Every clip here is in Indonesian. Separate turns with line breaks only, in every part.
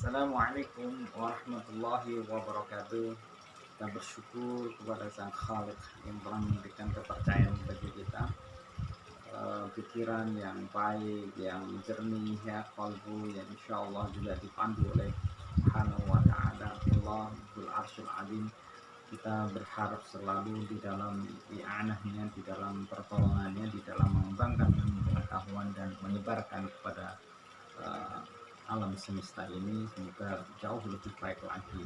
Assalamualaikum warahmatullahi wabarakatuh. Kita bersyukur kepada Sang Khalik yang telah memberikan kepercayaan bagi kita, pikiran yang baik, yang jernih, ya, kalbu yang insya Allah juga dipandu oleh Subhanahu wa Ta'ala, Allahul Arsyil Azim. Kita berharap selalu di dalam i'anahnya, di dalam pertolongannya, di dalam mengembangkan ilmu pengetahuan dan menyebarkan kepada uh, alam semesta ini semoga jauh lebih baik lagi.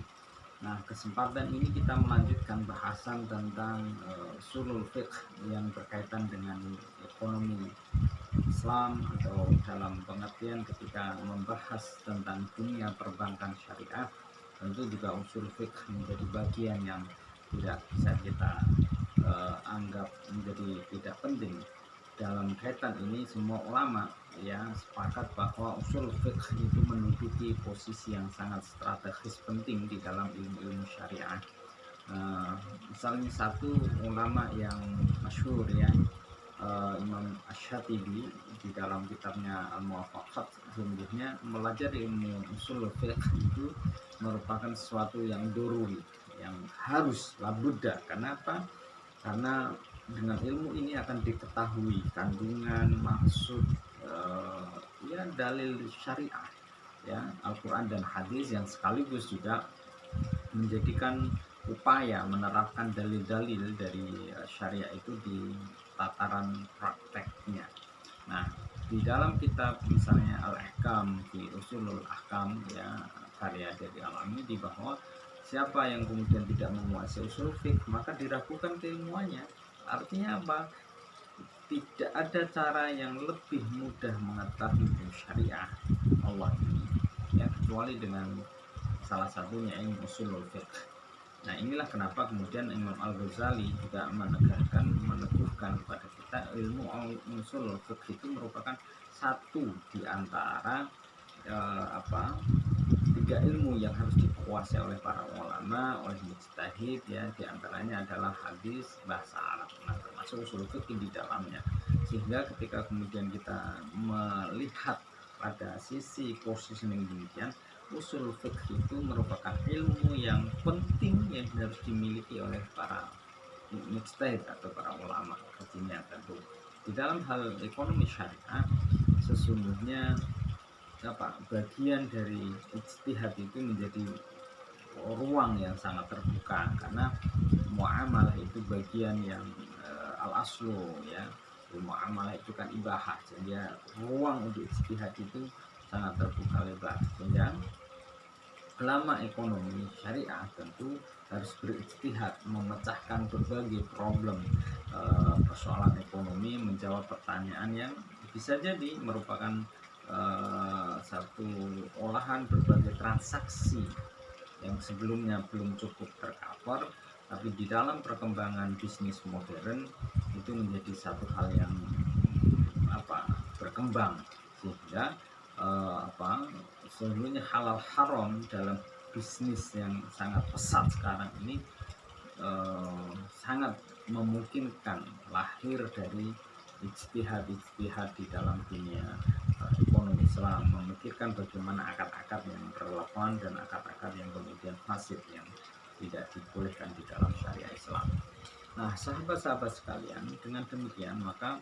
Nah, kesempatan ini kita melanjutkan bahasan tentang usulul fiqh yang berkaitan dengan ekonomi Islam, atau dalam pengertian ketika membahas tentang dunia perbankan syariah, tentu juga usul fiqh menjadi bagian yang tidak bisa kita anggap menjadi tidak penting. Dalam kaitan ini semua ulama ya sepakat bahwa usul fiqh itu menduduki posisi yang sangat strategis penting di dalam ilmu-ilmu syariah. Misalnya satu ulama yang masyhur ya, Imam Asy-Syatibi di dalam kitabnya Al-Muwafaqat sesungguhnya melajari ilmu usul fiqh itu merupakan sesuatu yang doruri, yang harus labudda. Kenapa? Karena dengan ilmu ini akan diketahui kandungan maksud ya dalil syariah ya Al-Quran dan hadis, yang sekaligus juga menjadikan upaya menerapkan dalil-dalil dari syariah itu di tataran prakteknya. Nah, di dalam kitab misalnya Al-Ahkam di Usulul Ahkam ya karya dari Al-Amidi, bahwa siapa yang kemudian tidak menguasai usul fiqh maka diragukan keilmuannya. Artinya apa? Tidak ada cara yang lebih mudah mengetahui syariah Allah ini ya kecuali dengan salah satunya ilmu usulul fiqh. Nah, inilah kenapa kemudian Imam Al-Ghazali juga meneguhkan kepada kita ilmu usul fiqh itu merupakan satu di antara tiga ilmu yang harus dikuasai oleh para ulama, oleh mujtahid ya, di antaranya adalah hadis, bahasa Arab. Nah, termasuk usul fiqh di dalamnya. Sehingga ketika kemudian kita melihat pada sisi positioning demikian, usul fiqh itu merupakan ilmu yang penting yang harus dimiliki oleh para mujtahid atau para ulama tentunya. Tentu di dalam hal ekonomi syariah sesungguhnya bagian dari ijtihad itu menjadi ruang yang sangat terbuka, karena muamalah itu bagian yang al-aslu ya. Muamalah itu kan ibahah, sehingga ruang untuk ijtihad itu sangat terbuka lebar, sehingga ulama ekonomi syariah tentu harus berijtihad memecahkan berbagai problem persoalan ekonomi, menjawab pertanyaan yang bisa jadi merupakan satu olahan berbagai transaksi yang sebelumnya belum cukup tercover, tapi di dalam perkembangan bisnis modern itu menjadi satu hal yang berkembang, sehingga sesungguhnya halal haram dalam bisnis yang sangat pesat sekarang ini sangat memungkinkan lahir dari ijtihad di dalam dunia ekonomi Islam, memikirkan bagaimana akar-akar yang relevan dan akar-akar yang kemudian fasid yang tidak dibolehkan di dalam syariah Islam. Nah, sahabat-sahabat sekalian, dengan demikian maka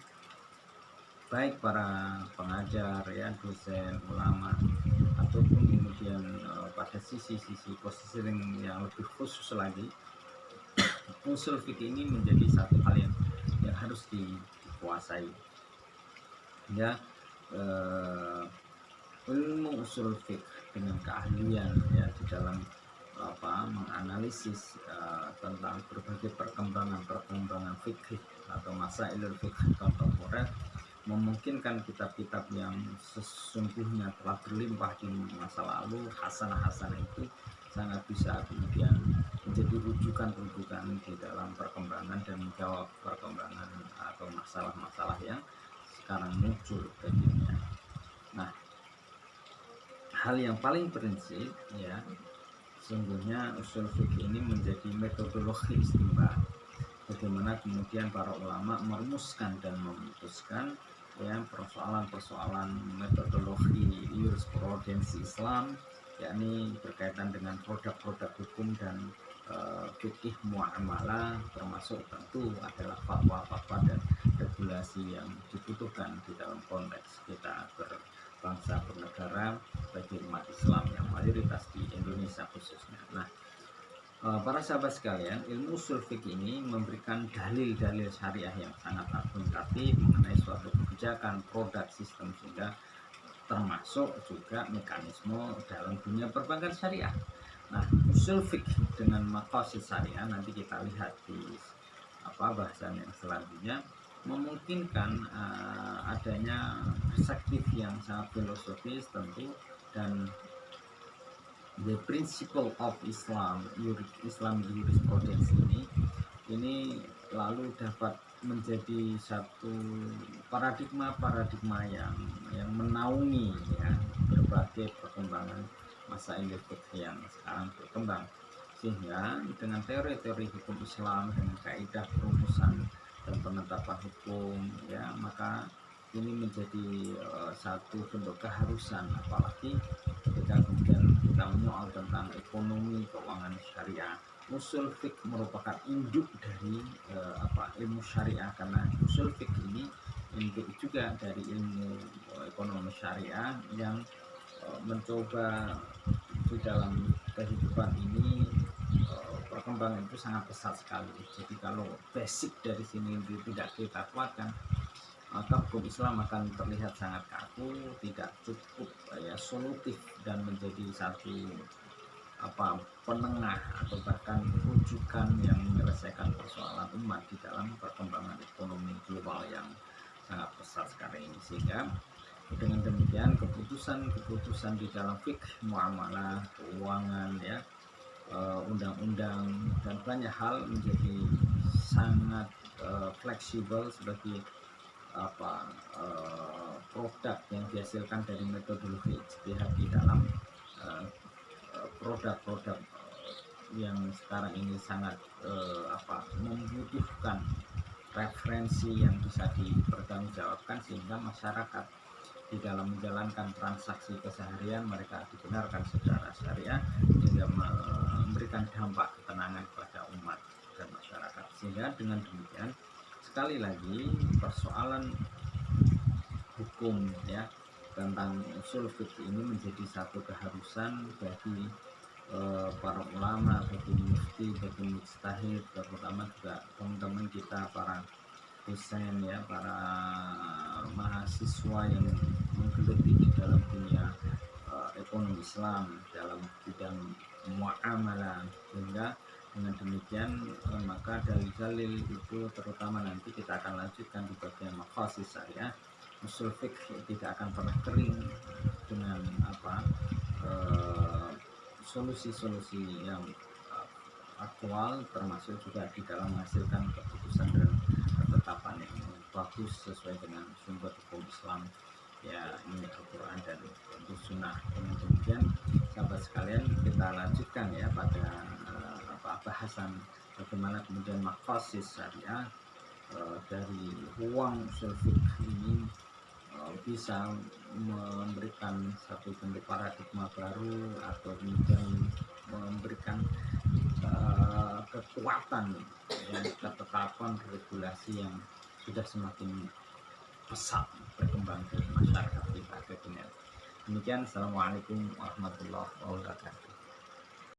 baik para pengajar ya, dosen, ulama, ataupun kemudian pada sisi-sisi positioning yang lebih khusus lagi, usul fikih ini menjadi satu hal yang harus dikuasai ya. Ilmu usul fiqh dengan keahlian ya di dalam menganalisis tentang berbagai perkembangan fikih atau masailul fikih kontemporer memungkinkan kitab-kitab yang sesungguhnya telah berlimpah di masa lalu, hasanah-hasanah itu sangat bisa kemudian menjadi rujukan-rujukan di dalam perkembangan dan menjawab perkembangan atau masalah-masalah yang sekarang muncul tentunya. Nah, hal yang paling prinsip ya, sesungguhnya usul fikih ini menjadi metodologi istimba, bagaimana kemudian para ulama merumuskan dan memutuskan ya persoalan-persoalan metodologi jurisprudensi Islam yakni berkaitan dengan produk-produk hukum dan fikih muamalah, termasuk tentu adalah fatwa-fatwa dan regulasi yang dibutuhkan di dalam konteks kita berbangsa bernegara bagi umat Islam yang mayoritas di Indonesia khususnya. Nah, para sahabat sekalian, ilmu usul fikih ini memberikan dalil-dalil syariah yang sangat argumentatif mengenai suatu kebijakan, produk, sistem, sehingga termasuk juga mekanisme dalam dunia perbankan syariah. Nah, usul fikih dengan maqasid syariah nanti kita lihat di bahasan yang selanjutnya memungkinkan adanya perspektif yang sangat filosofis tentu, dan the principle of Islamic jurisprudence ini lalu dapat menjadi satu paradigma yang menaungi ya berbagai perkembangan masa fikih yang sekarang berkembang, sehingga dengan teori-teori hukum Islam dengan kaidah perumusan dan penetapan hukum ya, maka ini menjadi satu bentuk keharusan, apalagi ketika kemudian kita menyoal tentang ekonomi keuangan syariah. Usul fiqh merupakan induk dari ilmu syariah, karena usul fiqh ini induk juga dari ilmu ekonomi syariah yang mencoba di dalam kehidupan ini perkembangan itu sangat pesat sekali. Jadi kalau basic dari sini tidak kita kuatkan, maka hukum Islam akan terlihat sangat kaku, tidak cukup solutif dan menjadi satu penengah atau bahkan rujukan yang menyelesaikan persoalan umat di dalam perkembangan ekonomi global yang sangat pesat sekarang ini. Sehingga dengan demikian keputusan di dalam fikih muamalah, keuangan ya, undang-undang dan banyak hal menjadi sangat fleksibel sebagai produk yang dihasilkan dari metodologi ijtihad di dalam produk-produk yang sekarang ini sangat membutuhkan referensi yang bisa dipertanggungjawabkan, sehingga masyarakat di dalam menjalankan transaksi keseharian mereka dibenarkan secara syariah, sehingga memberikan dampak ketenangan kepada umat dan masyarakat. Sehingga dengan demikian sekali lagi persoalan hukum ya tentang usul fikih ini menjadi satu keharusan bagi para ulama, bagi mufti, bagi mujtahid, terutama juga teman-teman kita para dosen ya, para mahasiswa yang menggeluti di dalam dunia ekonomi Islam dalam bidang muamalah. Sehingga dengan demikian maka dalil-dalil itu terutama nanti kita akan lanjutkan di bagian maqasid syariah. Usul fikih tidak akan pernah kering dengan solusi-solusi yang aktual, termasuk juga di dalam menghasilkan keputusan dan ketetapan yang bagus sesuai dengan sumber hukum Islam ya, ini Al-Quran dan tentu Sunnah. Dengan demikian sahabat sekalian, kita lanjutkan ya pada bahasan bagaimana kemudian maqasid syariah dari ruang usul fikih ini bisa memberikan satu bentuk paradigma baru atau kemudian memberikan kekuatan dan ketetapan regulasi yang sudah semakin pesat berkembang di masyarakat kita. Demikian, assalamualaikum warahmatullahi wabarakatuh.